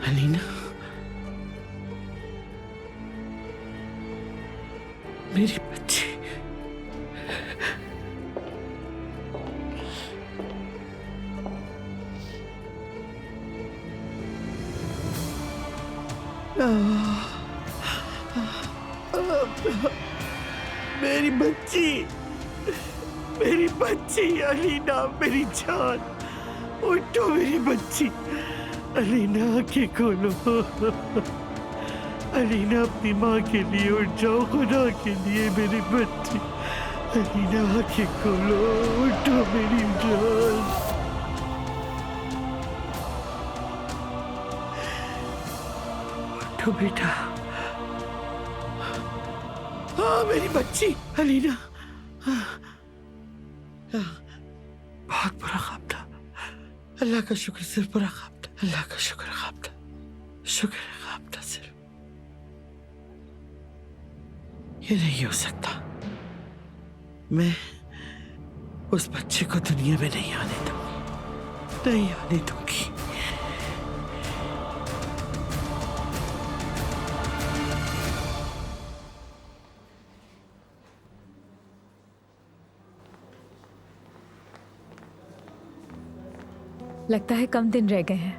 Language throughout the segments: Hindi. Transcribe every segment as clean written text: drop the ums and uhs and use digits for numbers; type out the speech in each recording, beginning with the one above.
अलीना, मेरी बच्ची, मेरी बच्ची, मेरी बच्ची अलीना, मेरी जान, उठो मेरी बच्ची। अलीना आंखें खोलो। अलीना अपनी माँ के लिए उठ जाओ, खुदा के लिए मेरी बच्ची। अलीना आंखें खोलो, उठो मेरी जान। उठो बेटा। हाँ मेरी बच्ची अलीना। बहुत बुरा ख्वाब था। अल्लाह का शुक्र, सिर्फ बुरा ख्वाब था। अल्लाह का शुक्र ख्वाब था, शुक्र ख्वाब था सिर्फ। ये नहीं हो सकता। मैं उस बच्चे को दुनिया में नहीं आने दूंगी, नहीं आने दूंगी। लगता है कम दिन रह गए हैं।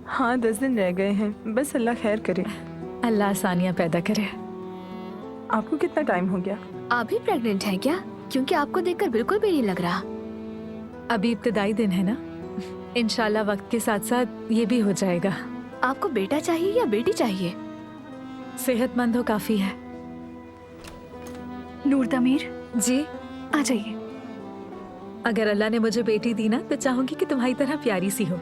हाँ 10 दिन रह गए हैं, बस अल्लाह खैर करे। अल्लाह आसानियाँ पैदा करे। आपको कितना टाइम हो गया? आप भी प्रेग्नेंट हैं क्या? क्योंकि आपको देखकर बिल्कुल भी नहीं लग रहा। अभी इब्तिदाई दिन है ना, इंशाल्लाह वक्त के साथ साथ ये भी हो जाएगा। आपको बेटा चाहिए या बेटी चाहिए? सेहतमंद हो काफी है। नूर तमीर, जी, आ जाइए। अगर अल्लाह ने मुझे बेटी दी ना तो चाहूंगी कि तुम्हारी तरह प्यारी सी हो।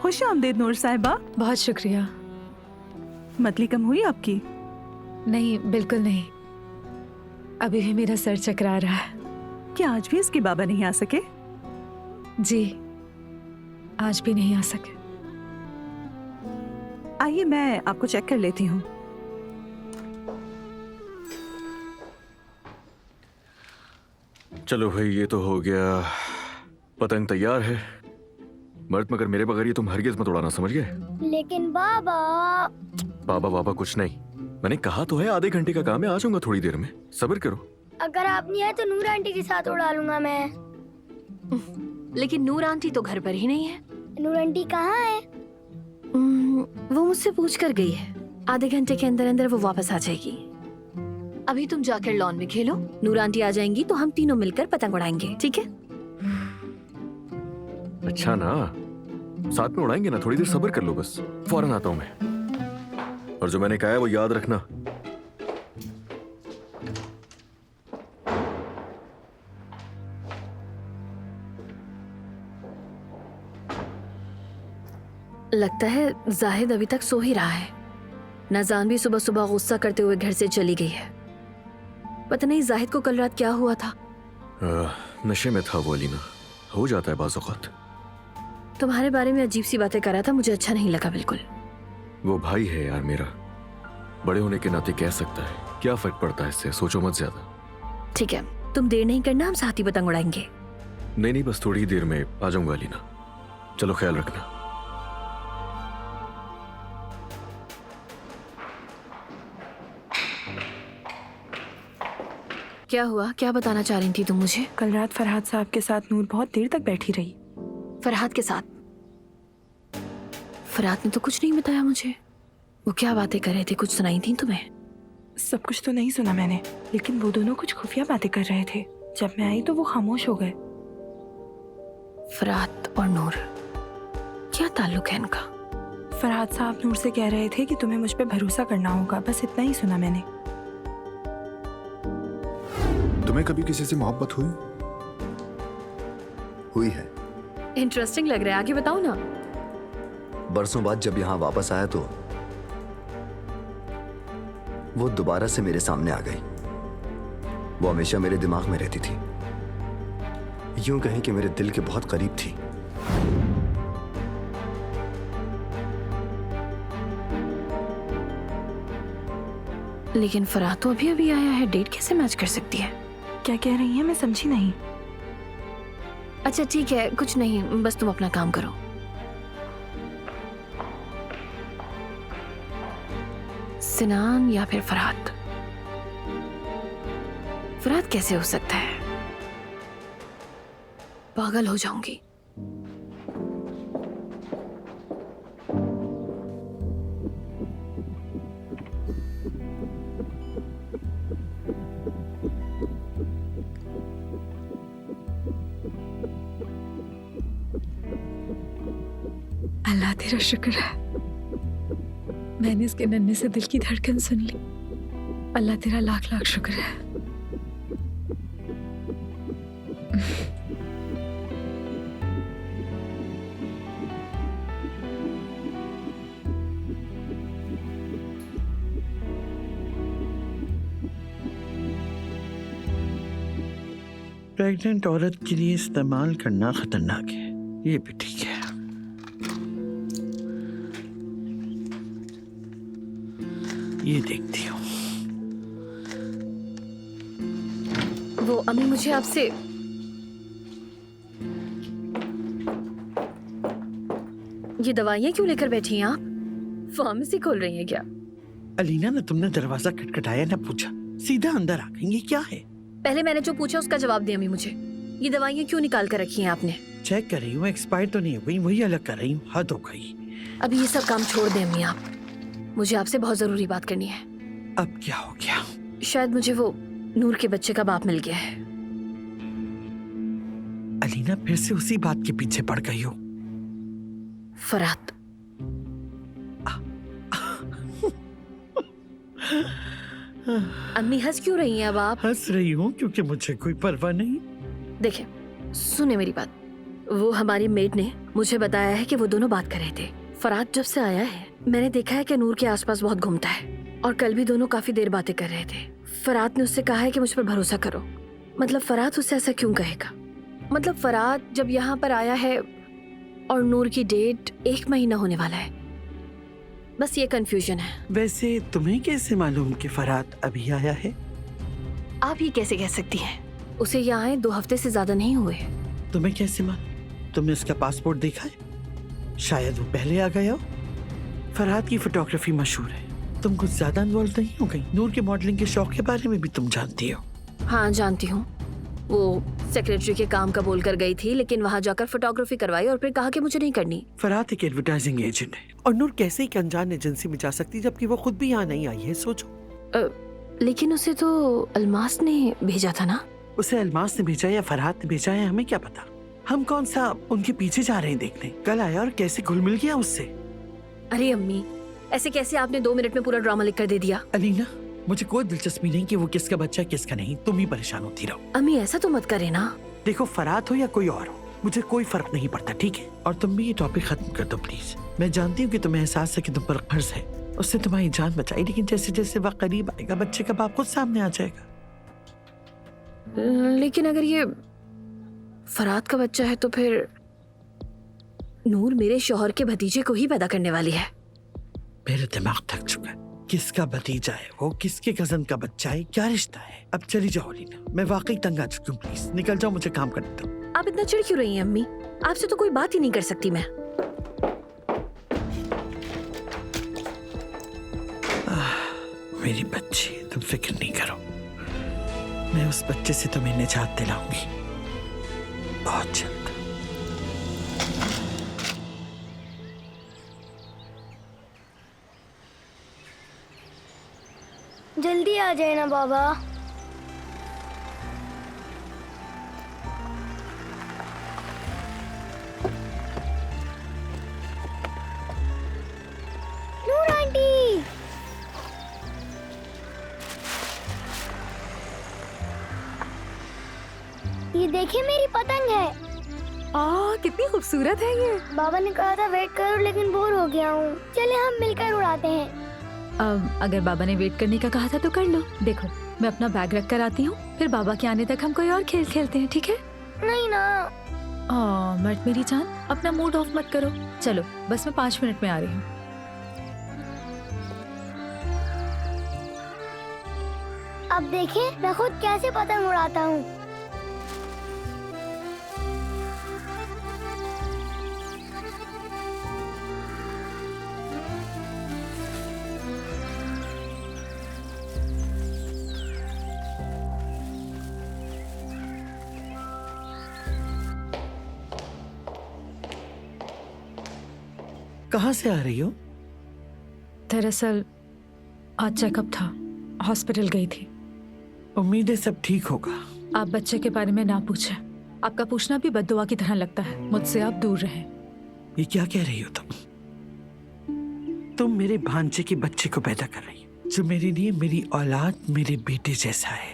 खुश आमदीद नूर साहिबा। बहुत शुक्रिया। मतली कम हुई आपकी? नहीं, बिल्कुल नहीं। अभी भी मेरा सर चकरा रहा है। क्या आज भी इसके बाबा नहीं आ सके? जी, आज भी नहीं आ सके। आइए मैं आपको चेक कर लेती हूँ। चलो भाई, ये तो हो गया। पतंग तैयार है। मर्द मगर मेरे बगैर ये तुम हरगिज मत उड़ाना, समझ गए? लेकिन बाबा। बाबा बाबा कुछ नहीं, मैंने कहा तो है आधे घंटे का काम है, आ जाऊंगा थोड़ी देर में, सब्र करो। अगर आप नहीं आए तो नूर आंटी के साथ उड़ा लूंगा मैं। लेकिन नूर आंटी तो घर पर ही नहीं है। नूर आंटी कहाँ है? वो मुझसे पूछ कर गई है। आधे घंटे के अंदर अंदर वो वापस आ जाएगी। अभी तुम जाकर लॉन में खेलो, नूर आंटी आ जाएंगी तो हम तीनों मिलकर पतंग उड़ाएंगे, ठीक है? अच्छा ना, साथ में उड़ाएंगे ना, थोड़ी देर सब्र कर लो बस, फौरन आता हूं मैं। और जो मैंने कहा है वो याद रखना। लगता है जाहिद अभी तक सो ही रहा है। नजान भी सुबह सुबह गुस्सा करते हुए घर से चली गई है। पता नहीं जाहिद को कल रात क्या हुआ था। नशे में था वो अलीना, हो जाता है बाज़ औक़ात। तुम्हारे बारे में अजीब सी बातें कर रहा था, मुझे अच्छा नहीं लगा बिल्कुल। वो भाई है यार मेरा, बड़े होने के नाते कह सकता है, क्या फर्क पड़ता है इससे, सोचो मत ज्यादा। ठीक है, तुम देर नहीं करना, हम साथ ही पतंग उड़ाएंगे। नहीं नहीं, बस थोड़ी ही देर में आ जाऊंगा अलीना। चलो ख्याल रखना। क्या हुआ, क्या बताना चाह रही थी तुम मुझे? कल रात फरहाद साहब के साथ नूर बहुत देर तक बैठी रही। फरहाद के साथ? फरहाद ने तो कुछ नहीं बताया मुझे। वो क्या बातें कर रहे थे, कुछ सुनाई थी तुम्हें? सब कुछ तो नहीं सुना मैंने, लेकिन वो दोनों कुछ खुफिया बातें कर रहे थे। जब मैं आई तो वो खामोश हो गए। फरहाद और नूर, क्या ताल्लुक है इनका? फरहाद साहब नूर से कह रहे थे कि तुम्हें मुझ पे भरोसा करना होगा, बस इतना ही सुना मैंने। तुम्हें कभी किसी से मोहब्बत हुई? हुई है। इंटरेस्टिंग लग रहा है, आगे बताओ ना। बरसों बाद जब यहां वापस आया तो वो दोबारा से मेरे सामने आ गई। वो हमेशा मेरे दिमाग में रहती थी, यूं कहें कि मेरे दिल के बहुत करीब थी। लेकिन फरहाद तो अभी अभी आया है, डेट कैसे मैच कर सकती है? क्या कह रही हैं, मैं समझी नहीं। अच्छा ठीक है, कुछ नहीं, बस तुम अपना काम करो। सिनान या फिर फरहाद? फरहाद कैसे हो सकता है? पागल हो जाऊंगी। अल्लाह तेरा शुक्र है, मैंने इसके नन्हे से दिल की धड़कन सुन ली। अल्लाह तेरा लाख लाख शुक्र है। प्रेग्नेंट औरत के लिए इस्तेमाल करना खतरनाक है, ये भी ठीक है। ये देखती हूँ। वो अम्मी मुझे आपसे ये दवाइयाँ क्यों लेकर बैठी हैं आप? फार्मेसी खोल रही हैं क्या? अलीना ने तुमने दरवाजा खटखटाया ना पूछा, सीधा अंदर आ गई। ये क्या है? पहले मैंने जो पूछा उसका जवाब दिया अम्मी मुझे। ये दवाइयाँ क्यों निकाल कर रखी हैं आपने? चेक कर रही हूँ, एक्सपायर तो नहीं हो गई, वही अलग कर रही हूँ। हद हो गई। अभी ये सब काम छोड़ दें अम्मी आप, मुझे आपसे बहुत जरूरी बात करनी है। अब क्या हो गया? शायद मुझे वो नूर के बच्चे का बाप मिल गया है। अलीना फिर से उसी बात के पीछे पड़ गई हो। फरहाद। अम्मी हंस क्यों रही हैं अब आप? हंस रही हूँ क्योंकि मुझे कोई परवाह नहीं। देखें, सुने मेरी बात। वो हमारी मेड ने मुझे बताया है कि वो दोनों बात कर रहे थे। फरहाद जब से आया है मैंने देखा है कि नूर के आसपास बहुत घूमता है, और कल भी दोनों काफी देर बातें कर रहे थे। फरहाद ने उससे कहा है कि मुझ पर भरोसा करो। मतलब फरहाद उससे ऐसा क्यों कहेगा? मतलब फरहाद जब यहाँ पर आया है और नूर की डेट 1 महीना होने वाला है, बस ये कंफ्यूजन है। वैसे तुम्हें कैसे मालूम कि फरहाद अभी आया है? आप ये कैसे कह सकती हैं? उसे यहाँ आए 2 हफ्ते से ज्यादा नहीं हुए। तुम्हें कैसे मालूम? तुमने उसका पासपोर्ट देखा है? शायद वो पहले आ गया हो। फरहाद की फोटोग्राफी मशहूर है, तुम कुछ ज्यादा इन्वॉल्व नहीं हो गई? नूर के मॉडलिंग के शौक के बारे में भी तुम जानती हो? हाँ जानती हूँ। वो सेक्रेटरी के काम का बोल कर गई थी, लेकिन वहाँ जाकर फोटोग्राफी करवाई और फिर कहा कि मुझे नहीं करनी। फरहाद एक एडवर्टाइजिंग एजेंट है, और नूर कैसे एक अनजान एजेंसी में जा सकती जबकि वो खुद भी यहाँ नहीं आई है? सोचो। लेकिन उसे तो अलमास ने भेजा था ना? उसे अलमास ने भेजा या फरहाद ने भेजा है, हमें क्या पता। हम कौन सा उनके पीछे जा रहे हैं देखने। कल आया और कैसे घुल मिल गया उससे। अरे अम्मी, ऐसे कैसे आपने 2 मिनट में पूरा ड्रामा लिख कर दे दिया? अलीना, मुझे कोई दिलचस्पी नहीं कि वो किसका बच्चा है किसका नहीं, तुम ही परेशान होती रहो। अम्मी ऐसा तो मत करे ना। देखो, फरहाद हो या कोई और हो, मुझे कोई फर्क नहीं पड़ता, ठीक है? और तुम भी ये टॉपिक खत्म कर दो प्लीज। मैं जानती हूँ कि तुम्हें एहसास है कि तुम पर कर्ज है, उससे तुम्हारी जान बचाई, लेकिन जैसे जैसे वक्त करीब आएगा बच्चे का बाप खुद सामने आ जाएगा। लेकिन अगर ये फरहाद का बच्चा है तो फिर नूर मेरे शौहर के भतीजे को ही पैदा करने वाली है। मेरा दिमाग थक चुका है। किसका भतीजा है वो, किसके कजन का बच्चा है, क्या रिश्ता है? अब चली जाओ लीना, मैं वाकई तंग आ चुकी हूँ, प्लीज निकल जाओ, मुझे काम करने दो। आप इतना चिढ़ क्यों रही हैं अम्मी? आपसे तो कोई बात ही नहीं कर सकती मैं। मेरी बच्ची, तुम फिक्र नहीं करो, मैं उस बच्चे से तुम्हें निजात दिलाऊंगी बहुत जल्द। जल्दी आ जाए ना बाबा। नूर आंटी, ये देखिए मेरी पतंग है। कितनी खूबसूरत है ये। बाबा ने कहा था वेट करो, लेकिन बोर हो गया हूँ। चले हम मिलकर उड़ाते हैं। अब अगर बाबा ने वेट करने का कहा था तो कर लो। देखो, मैं अपना बैग रख कर आती हूँ, फिर बाबा के आने तक हम कोई और खेल खेलते हैं, ठीक है? नहीं ना। मर्द मेरी जान, अपना मूड ऑफ मत करो। चलो, बस मैं 5 मिनट में आ रही हूँ। अब देखें मैं खुद कैसे पतंग उड़ाता हूँ। कहाँ से आ रही हो? दरअसल आज चेकअप था, हॉस्पिटल गई थी। उम्मीद है सब ठीक होगा। आप बच्चे के बारे में ना पूछें। आपका पूछना भी बद्दुआ की तरह लगता है। मुझसे आप दूर रहें। ये क्या कह रही हो तुम? तुम मेरे भांजे के बच्चे को पैदा कर रही हो, जो मेरे लिए मेरी औलाद, मेरे बेटे जैसा है।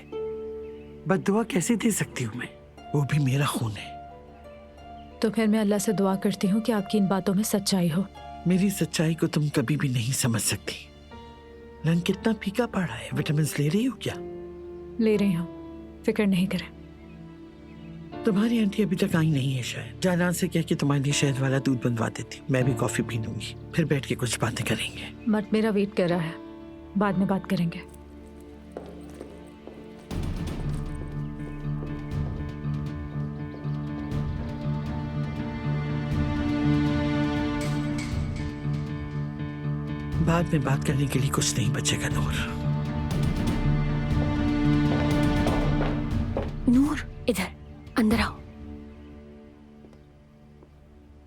बद्दुआ कैसे दे सकती हूँ मैं? वो भी मेरा खून है। तो फिर मैं अल्लाह से दुआ करती हूँ कि आपकी इन बातों में सच्चाई हो। मेरी सच्चाई को तुम कभी भी नहीं समझ सकती। रंग कितना फीका पड़ा है। विटामिन ले रही हो क्या? ले रही हूँ, फिक्र नहीं करें। तुम्हारी आंटी अभी तक आई नहीं है शायद। जाना से कह के तुम्हारे लिए शहद वाला दूध बनवा देती। मैं भी कॉफी पी लूंगी, फिर बैठ के कुछ बातें करेंगे। मर्द मेरा वेट कर रहा है, बाद में बात करेंगे। बाद में बात करने के लिए कुछ नहीं बचेगा नूर। नूर, इधर अंदर आओ।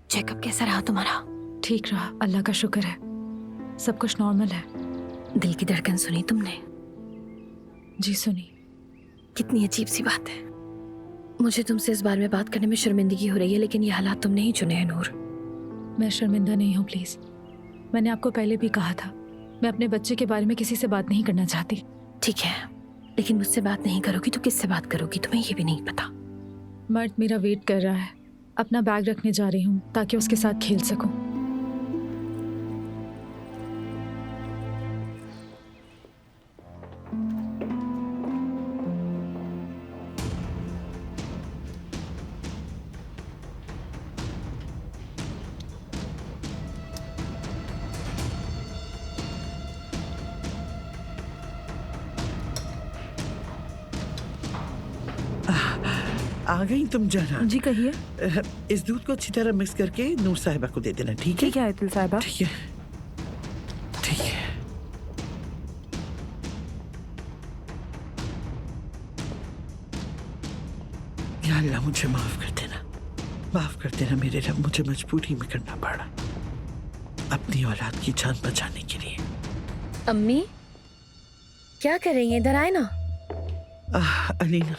चेकअप कैसा रहा तुम्हारा? ठीक रहा, अल्लाह का शुक्र है। सब कुछ नॉर्मल है। दिल की धड़कन सुनी तुमने? जी सुनी। कितनी अजीब सी बात है। मुझे तुमसे इस बारे में बात करने में शर्मिंदगी हो रही है, लेकिन ये हालात तुमने ही चुने हैं नूर। मैं शर्मिंदा नहीं हूँ, प्लीज। मैंने आपको पहले भी कहा था, मैं अपने बच्चे के बारे में किसी से बात नहीं करना चाहती। ठीक है, लेकिन मुझसे बात नहीं करोगी तो किससे बात करोगी? तुम्हें ये भी नहीं पता। मर्द मेरा वेट कर रहा है। अपना बैग रखने जा रही हूँ ताकि उसके साथ खेल सकूं। आ गई तुम जाना। जी कहिए। इस दूध को अच्छी तरह मिक्स करके नूर साहिबा को दे देना, ठीक है? ठीक है आयतुल साहिबा। ठीक है, ठीक है। या अल्लाह मुझे माफ कर देना, माफ कर देना मेरे रब। मुझे मजबूरी में करना पड़ा अपनी औलाद की जान बचाने के लिए। अम्मी क्या कर रही हैं? इधर आए ना। अलीना,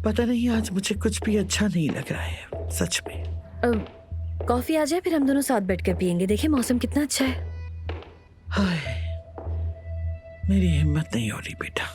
पता नहीं आज मुझे कुछ भी अच्छा नहीं लग रहा है, सच में। कॉफी आ जाए, फिर हम दोनों साथ बैठकर पियेंगे। देखिए मौसम कितना अच्छा है। हाय, मेरी हिम्मत नहीं हो रही बेटा।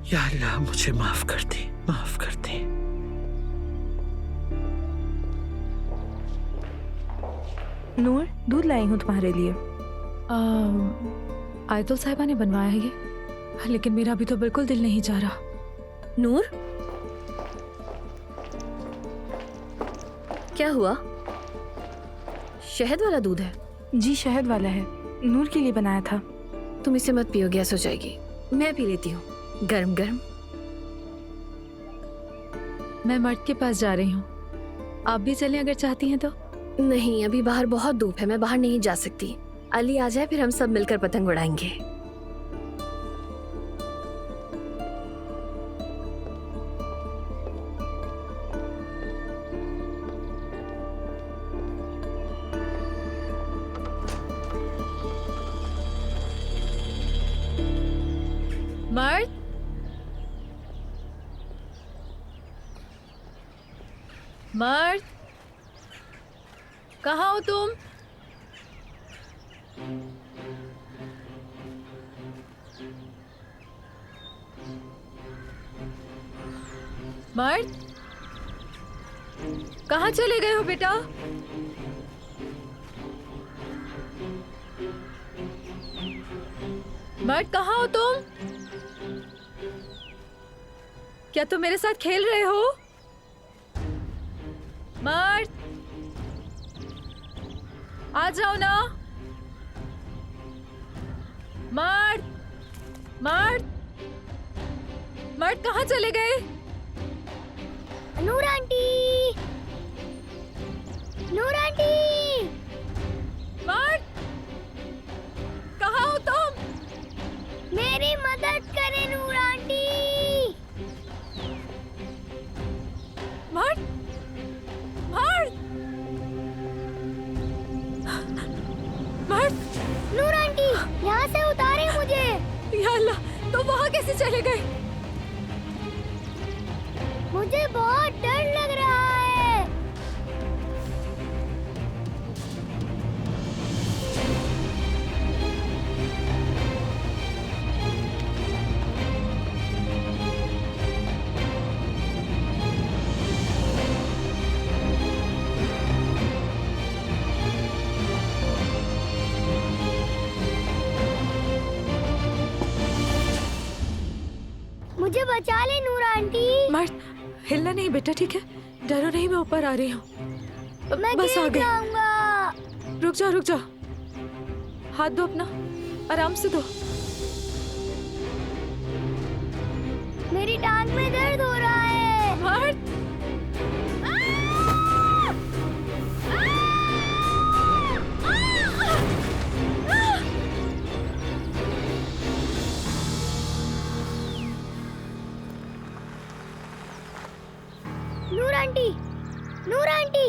यार या अल्लाह मुझे माफ कर दे, माफ कर दे। नूर, दूध लाई हूँ तुम्हारे लिए। आयतुल साहिबा ने बनवाया है ये, लेकिन मेरा अभी तो बिल्कुल दिल नहीं जा रहा। नूर, क्या हुआ? शहद वाला दूध है? जी शहद वाला है, नूर के लिए बनाया था। तुम इसे मत पियो, गैस हो जाएगी। मैं पी लेती हूँ, गरम गरम। मैं मर्द के पास जा रही हूँ, आप भी चलें अगर चाहती हैं तो। नहीं, अभी बाहर बहुत धूप है, मैं बाहर नहीं जा सकती। अली आ जाए फिर हम सब मिलकर पतंग उड़ाएंगे। मर्द, मर्द, कहाँ हो तुम? मर्द, कहाँ चले गए हो बेटा? मर्द, कहाँ हो तुम? क्या तुम मेरे साथ खेल रहे हो? मर्द, आ जाओ ना। मर्द, मर्द, मर्द, कहाँ चले गए? नूर आंटी, नूर आंटी, मर्द, कहाँ हो तुम? मेरी मदद करें नूर आंटी। मर्द, मर्द, मर्द, नूर आंटी, यहाँ से उतारे मुझे। या अल्लाह, तुम वहाँ कैसे चले गए? मुझे बहुत डर लग रहा है। मुझे बचा ले नूर आंटी। मर्द, हिलना नहीं बेटा, ठीक है? डरो नहीं, मैं ऊपर आ रही हूँ। मैं बस आ गिर गई। जाऊंगा। रुक जाओ, रुक जाओ। हाथ दो अपना, आराम से दो। मेरी टांग में दर्द हो रहा है। मर्द, नूर आंटी, नूर आंटी,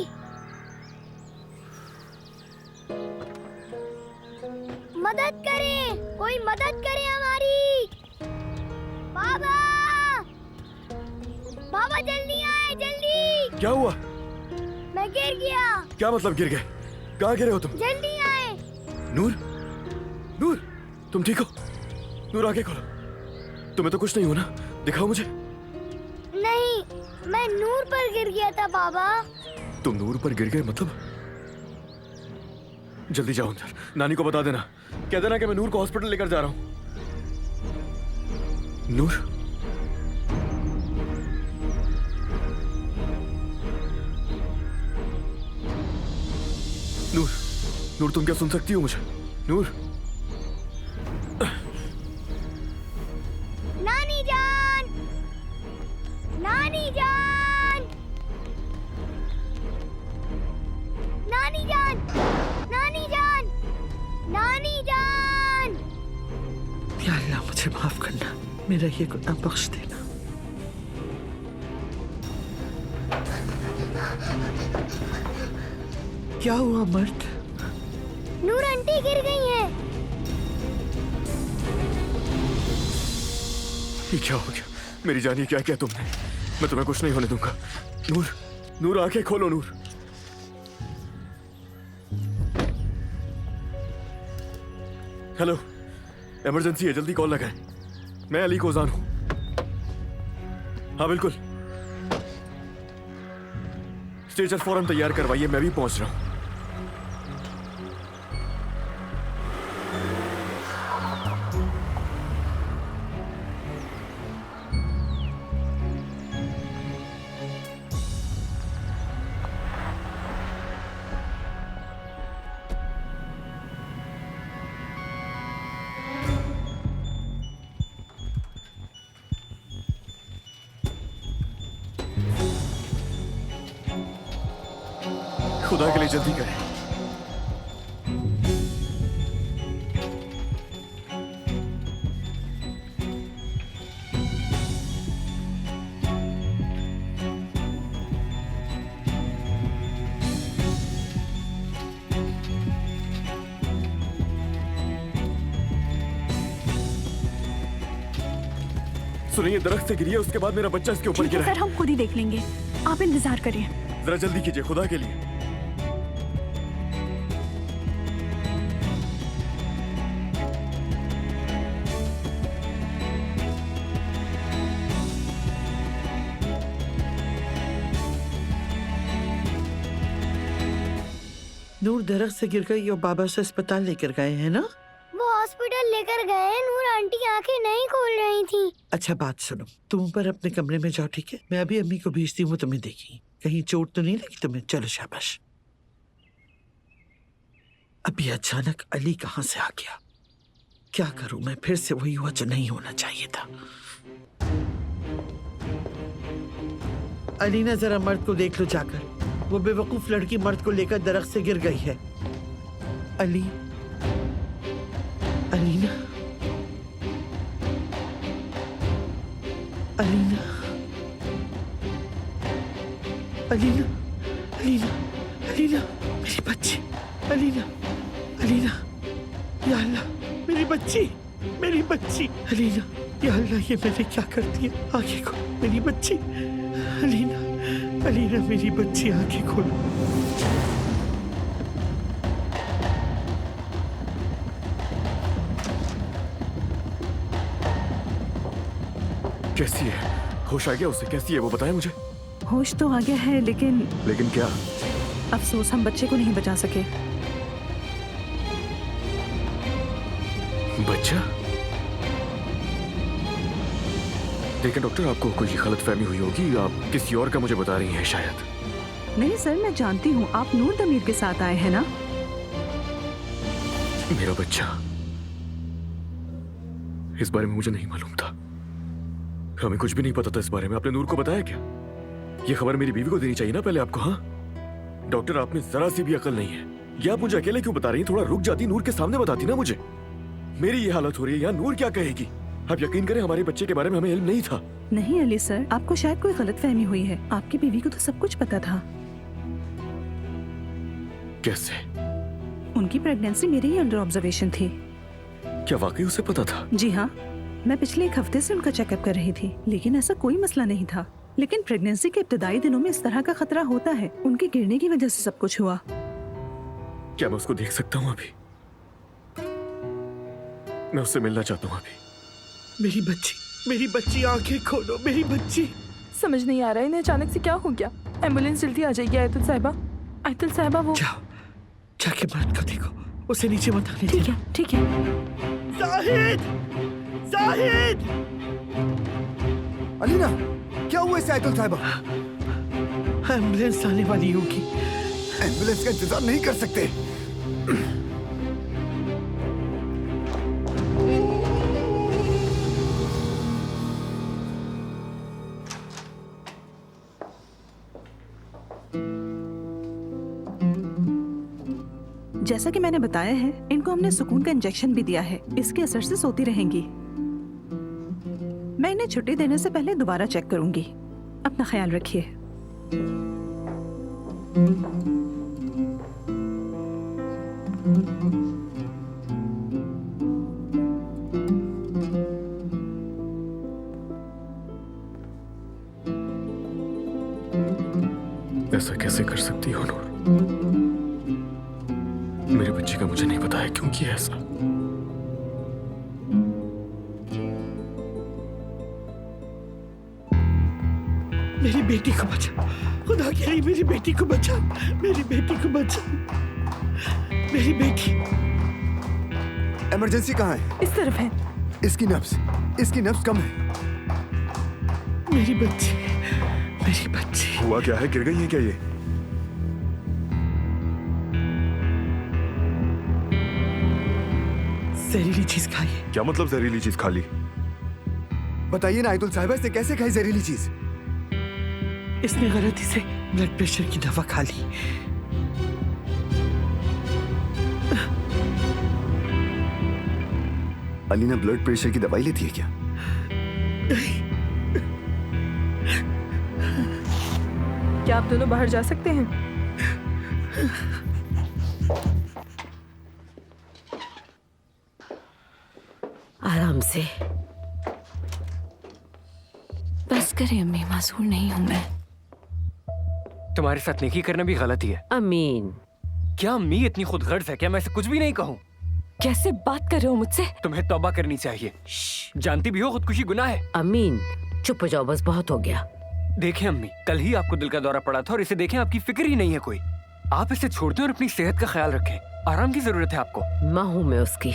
मदद करें, कोई मदद करे हमारी। बाबा, बाबा जल्दी आए, जल्दी। क्या हुआ? मैं गिर गया। क्या मतलब गिर गए? कहाँ गिरे हो तुम? जल्दी आए। नूर, नूर, तुम ठीक हो? नूर, आगे खोलो। तुम्हें तो कुछ नहीं हो ना? दिखाओ मुझे। नहीं, मैं नूर पर गिर गया था बाबा। तुम नूर पर गिर गए मतलब? जल्दी जाओ अंदर, नानी को बता देना, कह देना कि मैं नूर को हॉस्पिटल लेकर जा रहा हूं। नूर, नूर, नूर, तुम क्या सुन सकती हो मुझे? नूर, नानी जान, नानी जान, नानी जान, नानी जान, नानी जान। या अल्लाह, मुझे माफ करना, मेरा ये गुनाह बख्श देना। क्या हुआ मर्द? नूर आंटी गिर गई हैं। ये क्या हो गया? मेरी जान, क्या किया तुमने? मैं तुम्हें कुछ नहीं होने दूंगा। नूर, नूर, आंखें खोलो नूर। हेलो, इमरजेंसी है, जल्दी कॉल लगाएं। मैं अली कोजान हूं। हाँ बिल्कुल, स्ट्रेचर फौरन तैयार करवाइए, मैं भी पहुंच रहा हूं। खुदा के लिए जल्दी करें। सुनिए, ये दरख्त से गिरी है, उसके बाद मेरा बच्चा इसके ऊपर ठीक है गिरा सर, हम खुद ही देख लेंगे, आप इंतजार करिए। जरा जल्दी कीजिए खुदा के लिए। नूर दरख्त से गिर गई और बाबा से अस्पताल लेकर गए हैं ना? वो हॉस्पिटल लेकर गए हैं। नूर आंटी आंखें नहीं खोल रही थी। अच्छा बात सुनो, तुम ऊपर अपने कमरे में जाओ, ठीक है? मैं अभी अम्मी को भेजती हूँ, वो तुम्हें देखेगी। कहीं चोट तो नहीं लगी तुम्हें? चलो शाबाश। अभी अचानक अली कहाँ से आ गया? क्या करूं मैं? फिर से वही हुआ जो नहीं होना चाहिए था। अलीना जरा मर्द को देख लो जाकर, वो बेवकूफ लड़की मर्द को लेकर दरख्त से गिर गई है। अली, अलीना, अलीना, अलीना, अलीना, अलीना, मेरी बच्ची, अलीना, अलीना, या अल्लाह, मेरी बच्ची, मेरी बच्ची, अलीना, या अल्लाह, ये मैंने क्या कर दिया? आंखें खोल मेरी बच्ची, अलीना, अलीना, मेरी बच्ची, आंखें खोलो। कैसी है? होश आ गया उसे? कैसी है वो, बताएं मुझे। होश तो आ गया है, लेकिन लेकिन क्या? अफसोस हम बच्चे को नहीं बचा सके। बच्चा? देखिए डॉक्टर, आपको कोई गलतफहमी हुई होगी, आप किसी और का मुझे बता रही हैं शायद। नहीं सर, मैं जानती हूँ आप नूर दमीर के साथ आए हैं ना। मेरा बच्चा, इस बारे में मुझे नहीं मालूम था। हमें कुछ भी नहीं पता था इस बारे में। आपने नूर को बताया क्या? ये खबर मेरी बीवी को देनी चाहिए ना पहले आपको। हाँ डॉक्टर, आप में जरा सी भी अकल नहीं है। ये आप मुझे अकेले क्यों बता रही हैं? थोड़ा रुक जाती, नूर के सामने बताती ना मुझे। मेरी ये हालत हो रही है यहाँ, नूर क्या कहेगी? आप यकीन करें, हमारे बच्चे के बारे में हमें इल्म नहीं था। नहीं अली सर, आपको शायद कोई गलतफहमी हुई है। आपकी बीवी को तो सब कुछ पता था। कैसे? उनकी प्रेगनेंसी मेरे ही अंडर ऑब्जर्वेशन थी। क्या वाकई उसे पता था? जी हाँ, मैं पिछले 1 हफ्ते से उनका चेकअप कर रही थी, लेकिन ऐसा कोई मसला नहीं था। लेकिन प्रेगनेंसी के इब्तदाई दिनों में इस तरह का खतरा होता है। उनके गिरने की वजह से सब कुछ हुआ। क्या मैं उसको देख सकता हूँ अभी? मैं उससे मिलना चाहता हूँ अभी। मेरी बच्ची, मेरी बच्ची, आंखें खोलो मेरी बच्ची। समझ नहीं आ रहा है इन्हें अचानक से क्या हो गया। एम्बुलेंस जल्दी आ जाएगी आयतुल साहिबा। आयतुल साहिबा वो जाओ, जाके मर्द को देखो, उसे नीचे मत आने ठीक देना। है ठीक है। जाहिद, जाहिद, अलीना, क्या हुआ इसे आयतुल साहिबा? एम्बुलेंस आने वाली होगी। एम्बुलेंस का इंतजार नहीं कर सकते। जैसा कि मैंने बताया है, इनको हमने सुकून का इंजेक्शन भी दिया है। इसके असर से सोती रहेंगी। मैं इन्हें छुट्टी देने से पहले दोबारा चेक करूंगी। अपना ख्याल रखिए। ऐसा कैसे कर सकती हो नूर? मेरे बच्चे का मुझे नहीं पता है क्यों किया ऐसा। मेरी बेटी को बचा, खुदा के लिए मेरी बेटी को बचा, मेरी बेटी को बचा, मेरी बेटी। इमरजेंसी कहाँ है? इस तरफ है। इसकी नब्ज कम है। मेरी बच्ची, मेरी बच्ची। हुआ क्या है? गिर गई है क्या ये? जहरीली चीज खाई है। क्या मतलब जहरीली चीज खा ली? बताइए ना आयतुल साहिबा, इसे कैसे खाई जहरीली चीज? इसने गलती से ब्लड प्रेशर की दवा खा ली। अलीना ब्लड प्रेशर की दवाई लेती है क्या? क्या आप दोनों बाहर जा सकते हैं? आराम से। करें अम्मी, मासूर नहीं हूँ मैं। तुम्हारे साथ नेकी करना भी गलत ही है। अमीन, क्या अम्मी इतनी खुदगर्ज है क्या मैं ऐसे कुछ भी नहीं कहूँ? कैसे बात कर रहे हो मुझसे? तुम्हें तौबा करनी चाहिए। जानती भी हो खुदकुशी गुनाह है। अमीन चुप हो जाओ, बस बहुत हो गया। देखें अम्मी, कल ही आपको दिल का दौरा पड़ा था और इसे देखें आपकी फिक्र ही नहीं है कोई। आप इसे छोड़ दें और अपनी सेहत का ख्याल रखें। आराम की जरूरत है आपको। माँ हूँ मैं उसकी,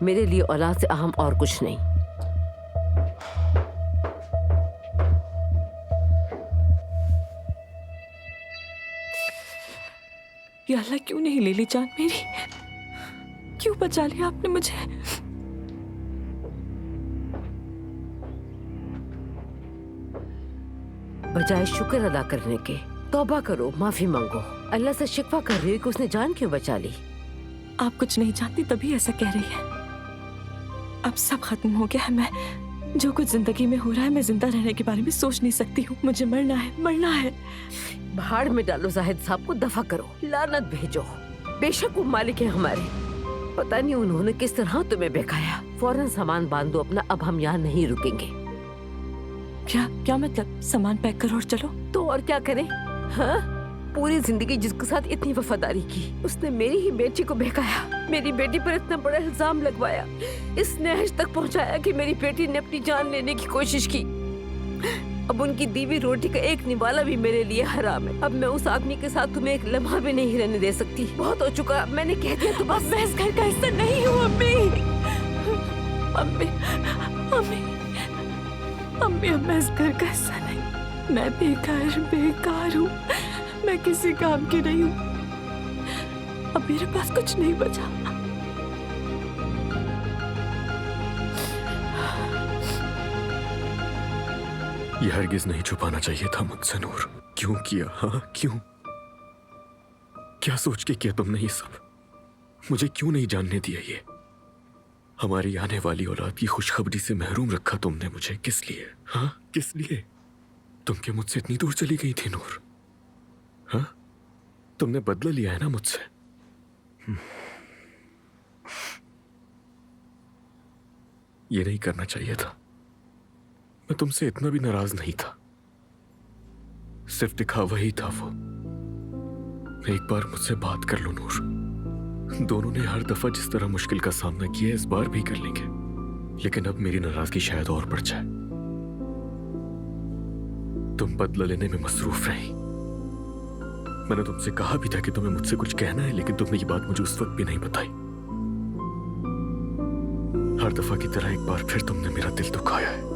मेरे लिए औलाद से अहम और कुछ नहीं। या अल्लाह, क्यों नहीं ले ली जान मेरी? क्यों बचा लिया आपने मुझे? बजाय शुक्र अदा करने के तौबा करो, माफी मांगो। अल्लाह से शिकवा कर रही हो कि उसने जान क्यों बचा ली। आप कुछ नहीं जानती तभी ऐसा कह रही है। अब सब खत्म हो गया है। मैं जो कुछ जिंदगी में हो रहा है, मैं जिंदा रहने के बारे में सोच नहीं सकती हूँ। मुझे मरना है, मरना है। भाड़ में डालो जाहिद साहब को, दफा करो, लानत भेजो। बेशक वो मालिक है हमारे, पता नहीं उन्होंने किस तरह तुम्हें बहकाया। फौरन सामान बांधो अपना, अब हम यहाँ नहीं रुकेंगे। क्या क्या मतलब? सामान पैक करो और चलो। तो और क्या करें? हाँ, पूरी जिंदगी जिसके साथ इतनी वफादारी की, उसने मेरी ही बेटी को बहकाया, मेरी बेटी पर इतना बड़ा इल्जाम लगवाया, इस नहज तक पहुंचाया कि मेरी बेटी ने अपनी जान लेने की कोशिश की। अब उनकी दीवी रोटी का एक निवाला भी मेरे लिए हराम है। अब मैं उस आदमी के साथ तुम्हें एक लम्हा भी नहीं रहने दे सकती। बहुत हो चुका, मैंने कह दिया तो बस। मैं इस घर का हिस्सा नहीं हूँ अम्मी। अम्मी अम्मी अम्मी, अब मैं इस घर का हिस्सा नहीं। मैं बेकार हूँ। मैं किसी काम की नहीं हूँ। अब मेरे पास कुछ नहीं बचा। ये हरगिज नहीं छुपाना चाहिए था मुझसे नूर। क्यों किया? हाँ क्यों? क्या सोच के किया तुमने ये सब? मुझे क्यों नहीं जानने दिया ये? हमारी आने वाली औलाद की खुशखबरी से महरूम रखा तुमने मुझे। किस लिए? हाँ किस लिए? तुम क्या मुझसे इतनी दूर चली गई थी नूर? हाँ, तुमने बदला लिया है ना मुझसे। ये नहीं करना चाहिए था। मैं तुमसे इतना भी नाराज नहीं था, सिर्फ दिखावा ही था वो। एक बार मुझसे बात कर लो नूर। दोनों ने हर दफा जिस तरह मुश्किल का सामना किया, इस बार भी कर लेंगे। लेकिन अब मेरी नाराजगी शायद और बढ़ जाए। तुम बदला लेने में मसरूफ रही। मैंने तुमसे कहा भी था कि तुम्हें मुझसे कुछ कहना है, लेकिन तुमने ये बात मुझे उस वक्त भी नहीं बताई। हर दफा की तरह एक बार फिर तुमने मेरा दिल दुखाया है।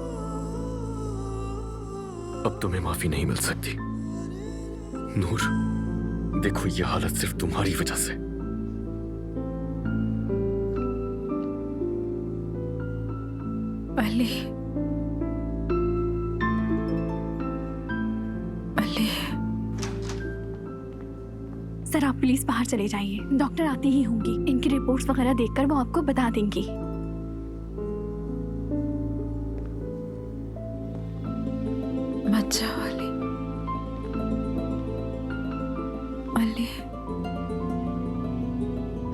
अब तुम्हें माफी नहीं मिल सकती नूर। देखो ये हालत सिर्फ तुम्हारी वजह से। अली, अली। सर आप प्लीज बाहर चले जाइए, डॉक्टर आती ही होंगी। इनकी रिपोर्ट्स वगैरह देखकर वो आपको बता देंगी। मत जाओ अली। अली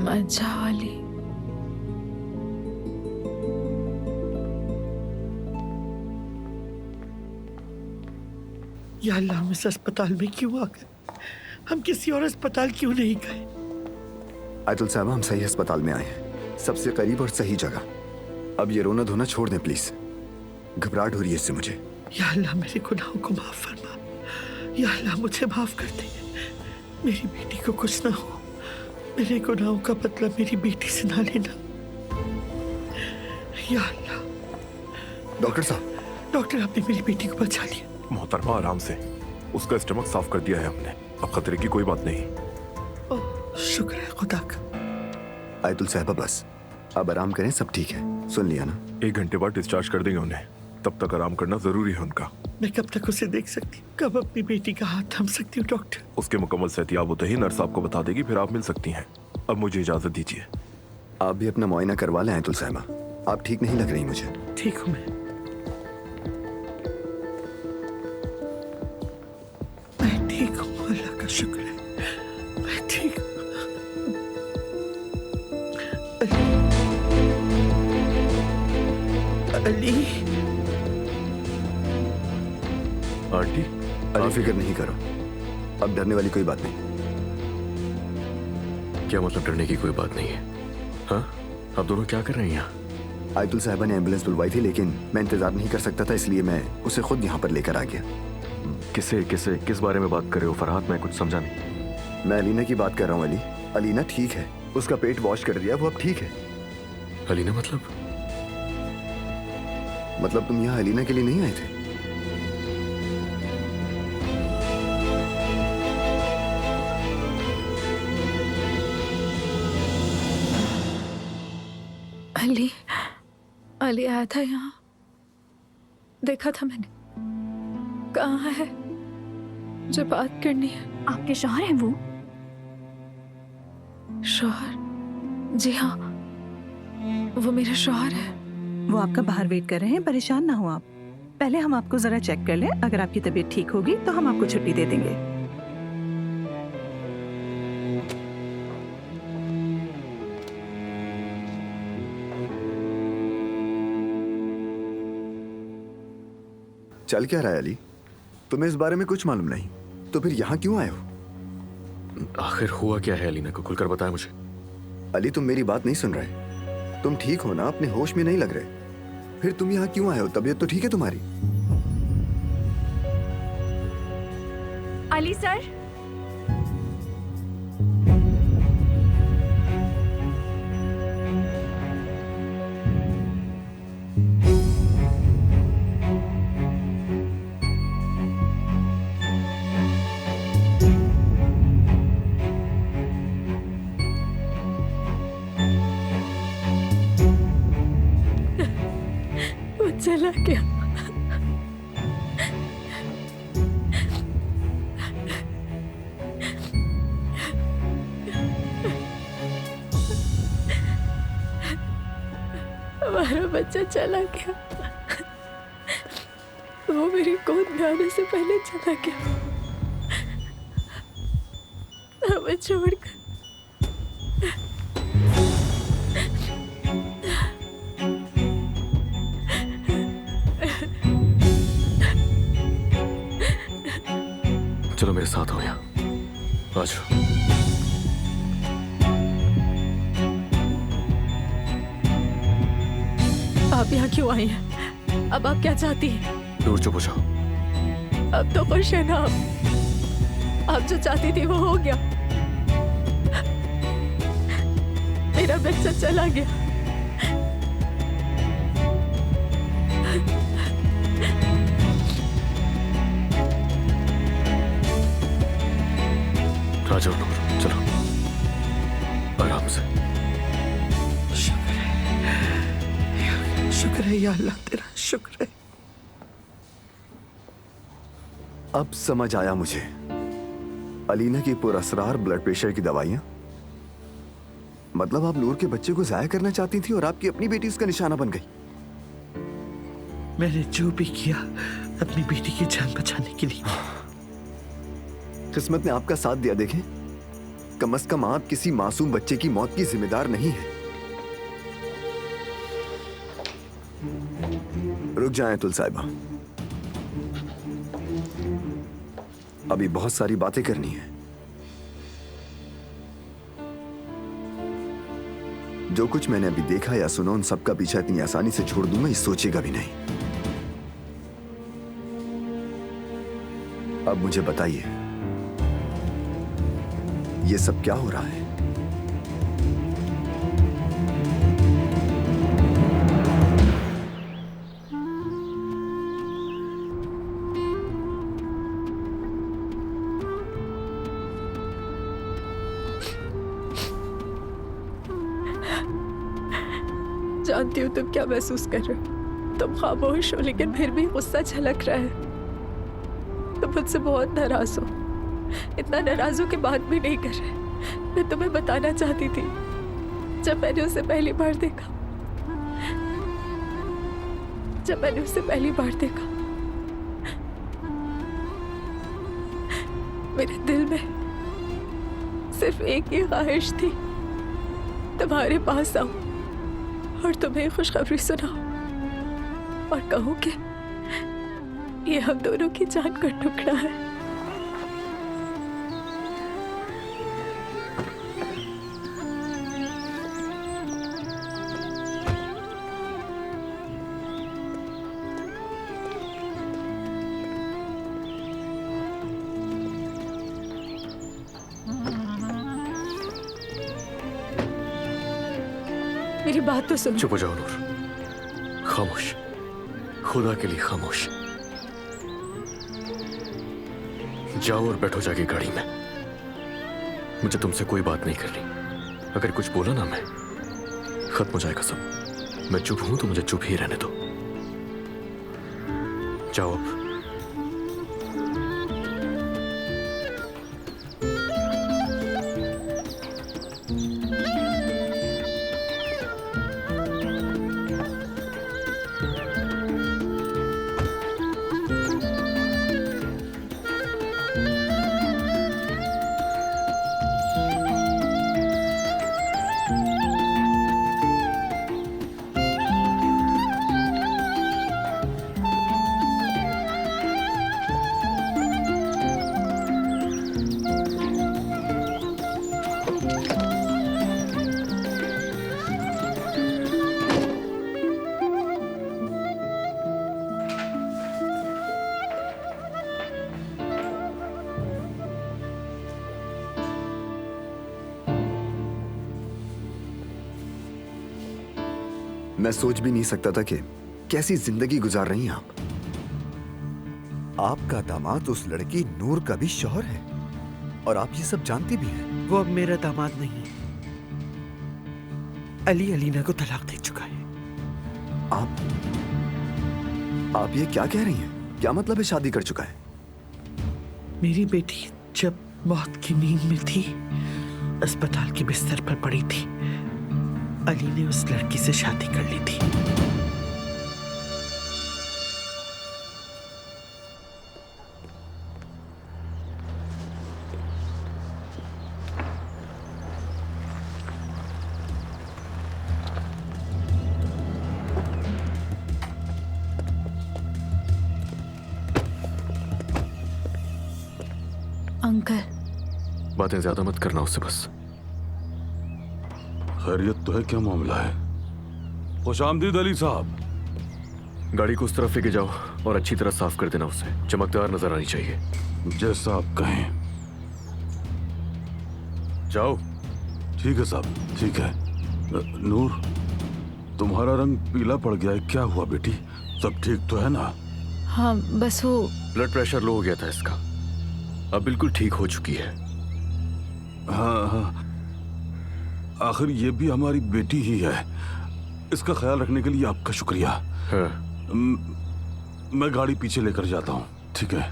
मत जाओ अली। या अल्लाह, हम इस अस्पताल में क्यों आ गए? हम किसी और अस्पताल क्यों नहीं गए? आयतुल साहब, हम सही अस्पताल में आए हैं, सबसे करीब और सही जगह। अब ये रोना धोना छोड़ दें प्लीज, घबराहट हो रही है इससे मुझे। या अल्लाह, मेरे गुनाहों को माफ फरमा। या अल्लाह, मुझे माफ कर दे। मेरी बेटी को कुछ ना हो। मेरे गुनाहों का बदला मेरी बेटी से ना लेना। या अल्लाह। डॉक्टर साहब, डॉक्टर, आपने मेरी बेटी को बचा लिया। मोहतरमा आराम से, उसका स्टमक साफ कर दिया है हमने, अब खतरे की कोई बात नहीं। ओह, शुक्र है खुदा का। आयतुल साहब बस अब आराम करें, सब ठीक है। सुन लिया ना? 1 घंटे बाद डिस्चार्ज कर देंगे उन्हें, तब तक आराम करना जरूरी है उनका। मैं कब तक उसे देख सकती हूँ? कब अपनी बेटी का हाथ थाम सकती हूँ डॉक्टर? उसके मुकम्मल सेहतियाब होते ही नर्स आपको बता देगी, फिर आप मिल सकती हैं। अब मुझे इजाजत दीजिए। आप भी अपना मुआयना करवा लें आयतुल साहिबा, आप ठीक नहीं लग रही मुझे। ठीक हूँ मैं ठीक हूँ, अल्लाह का शुक्र है, मैं ठीक हूँ। अली, आंटी अली फिक्र नहीं करो, अब डरने वाली कोई बात नहीं। क्या मतलब डरने की कोई बात नहीं है? हाँ, आप दोनों क्या कर रहे हैं यहाँ? आयतुल साहिबा ने एम्बुलेंस बुलवाई थी, लेकिन मैं इंतजार नहीं कर सकता था, इसलिए मैं उसे खुद यहाँ पर लेकर आ गया। किस बारे में बात कर रहे हो फरहाद? मैं कुछ समझा नहीं। मैं अलीना की बात कर रहा हूँ अली। अलीना ठीक है, उसका पेट वॉश कर दिया, वो अब ठीक है। अलीना मतलब तुम यहाँ अलीना के लिए नहीं आए थे? अली आया था यहाँ, देखा था मैंने। कहाँ है? जो बात करनी है। आपके शौहर हैं वो? शौहर? जी हाँ, वो मेरा शौहर है। वो आपका बाहर वेट कर रहे हैं, परेशान ना हो आप। पहले हम आपको जरा चेक कर लें, अगर आपकी तबीयत ठीक होगी तो हम आपको छुट्टी दे देंगे। चल क्या रहा है अली? तुम्हें इस बारे में कुछ मालूम नहीं, तो फिर यहाँ क्यों आए हो? आखिर हुआ क्या है? अलीना को खुलकर बताया मुझे। अली तुम मेरी बात नहीं सुन रहे। तुम ठीक हो ना? अपने होश में नहीं लग रहे। फिर तुम यहाँ क्यों आए हो? तबीयत तो ठीक है तुम्हारी? अली सर, वो चला गया। हमारा बच्चा चला गया। वो मेरी गोद में आने से पहले चला गया, हमें छोड़कर। चलो मेरे साथ हो यहाँ, आ जाओ। आप यहाँ क्यों आई हैं? अब आप क्या चाहती हैं? दूर चुप हो जाओ। अब तो खुश है ना आप जो चाहती थी वो हो गया। मेरा बच्चा चला गया। आ जाओ नूर, चलो आराम से। शुक्र है या अल्लाह, तेरा शुक्र है। अब समझ आया मुझे। अलीना की पुरअसरार ब्लड प्रेशर की दवाइयां, मतलब आप नूर के बच्चे को जाया करना चाहती थी और आपकी अपनी बेटी उसका निशाना बन गई। मैंने जो भी किया अपनी बेटी की जान बचाने के लिए। किस्मत ने आपका साथ दिया। देखें, कम से कम आप किसी मासूम बच्चे की मौत की जिम्मेदार नहीं है। रुक जाएं तुल साहिबा, अभी बहुत सारी बातें करनी है। जो कुछ मैंने अभी देखा या सुना, उन सबका पीछा इतनी आसानी से छोड़ दूंगा, ये सोचेगा भी नहीं। अब मुझे बताइए, ये सब क्या हो रहा है? जानती हूँ तुम क्या महसूस कर रहे हो। तुम खामोश हो, लेकिन फिर भी गुस्सा झलक रहा है। तुम मुझसे बहुत नाराज हो। इतना नाराज हो कि बात भी नहीं कर रहे। मैं तुम्हें बताना चाहती थी, जब मैंने उसे पहली बार देखा, मेरे दिल में सिर्फ एक ही ख्वाहिश थी, तुम्हारे पास आऊं और तुम्हें खुशखबरी सुनाऊं और कहूं कि ये हम दोनों की जान का टुकड़ा है। मेरी बात तो सुनो। चुप हो जाओ नूर, खामोश, खुदा के लिए खामोश। जाओ और बैठो जाके गाड़ी में। मुझे तुमसे कोई बात नहीं करनी। अगर कुछ बोला ना मैं, खत्म हो जाएगा सब। मैं चुप हूं तो मुझे चुप ही रहने दो। जाओ अब। मैं सोच भी नहीं सकता था कि कैसी जिंदगी गुजार रही हैं आप। आपका दामाद उस लड़की नूर का भी शौहर है और आप ये सब जानती भी हैं। वो अब मेरा दामाद नहीं, अली अलीना को तलाक दे चुका है। आप ये क्या कह रही हैं? क्या मतलब है शादी कर चुका है? मेरी बेटी जब मौत की नींद में थी, अस्पताल के बिस्तर पर पड़ी थी, अली ने उस लड़की से शादी कर ली थी। अंकल, बातें ज्यादा मत करना उससे बस। खैरियत तो है? क्या मामला है? खुशामदीद अली साहब। गाड़ी को उस तरफ लेके जाओ और अच्छी तरह साफ कर देना उसे। चमकदार नजर आनी चाहिए। जैसा आप कहें। जाओ। ठीक है साहब, ठीक है। नूर, तुम्हारा रंग पीला पड़ गया है, क्या हुआ बेटी? सब ठीक तो है ना? हाँ बस वो ब्लड प्रेशर लो हो गया था इसका, अब बिल्कुल ठीक हो चुकी है। हाँ हाँ, आखिर ये भी हमारी बेटी ही है। इसका ख्याल रखने के लिए आपका शुक्रिया। हाँ। मैं गाड़ी पीछे लेकर जाता हूँ, ठीक है?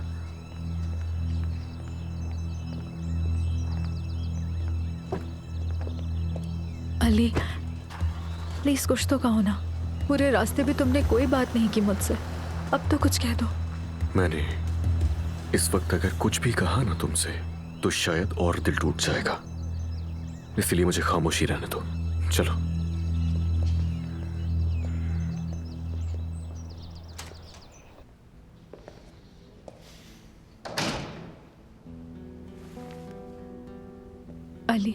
अली, प्लीज कुछ तो कहो ना। पूरे रास्ते भी तुमने कोई बात नहीं की मुझसे, अब तो कुछ कह दो। मैंने इस वक्त अगर कुछ भी कहा ना तुमसे तो शायद और दिल टूट जाएगा, इसलिए मुझे खामोशी रहने दो। चलो। अली,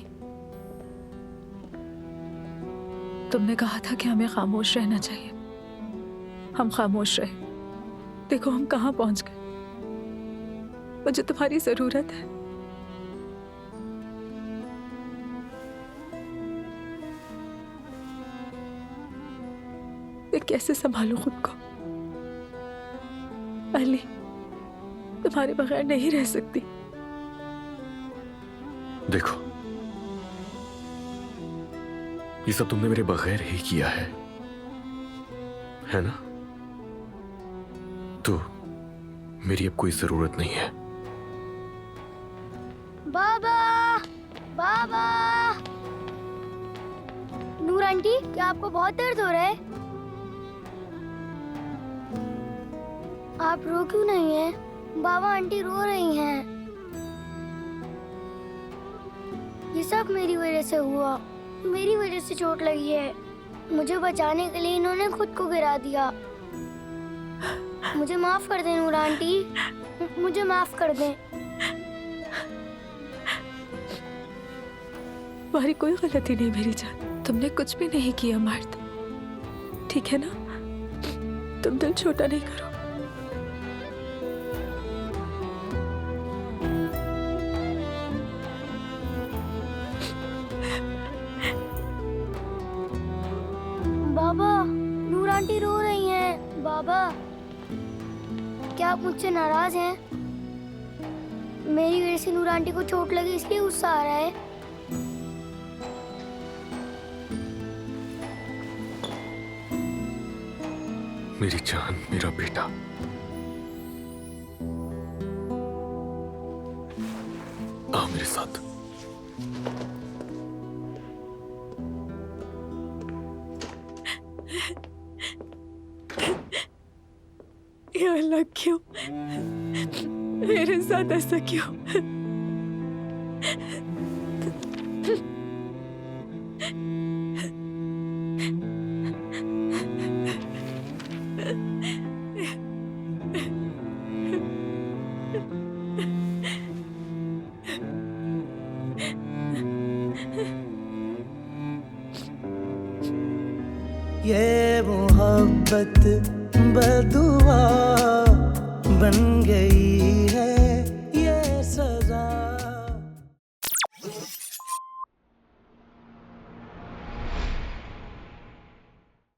तुमने कहा था कि हमें खामोश रहना चाहिए। हम खामोश रहे। देखो हम कहाँ पहुंच गए। मुझे तुम्हारी जरूरत है। मैं कैसे संभालूं खुद को? अली, तुम्हारे बगैर नहीं रह सकती। देखो, ये सब तुमने मेरे बगैर ही किया है ना? तो मेरी अब कोई जरूरत नहीं है। बाबा, बाबा। नूर आंटी, क्या आपको बहुत दर्द हो रहा है? आप रो क्यों नहीं है? बाबा आंटी रो रही हैं। ये सब मेरी वजह से हुआ। मेरी वजह से चोट लगी है। मुझे बचाने के लिए इन्होंने खुद को गिरा दिया। मुझे माफ कर दें नूर आंटी, मुझे माफ कर दें। तुम्हारी कोई गलती नहीं मेरी जान, तुमने कुछ भी नहीं किया मर्द, ठीक है ना? तुम दिल छोटा नहीं करो। बाबा, नूर आंटी रो रही हैं। बाबा, क्या आप मुझसे नाराज हैं? मेरी वजह से नूर आंटी को चोट लगी इसलिए गुस्सा आ रहा है। मेरी जान, मेरा बेटा। आ मेरे साथ। या अल्लाह, क्यों मेरे साथ ऐसा क्यों? ये मोहब्बत बदुआ बन गई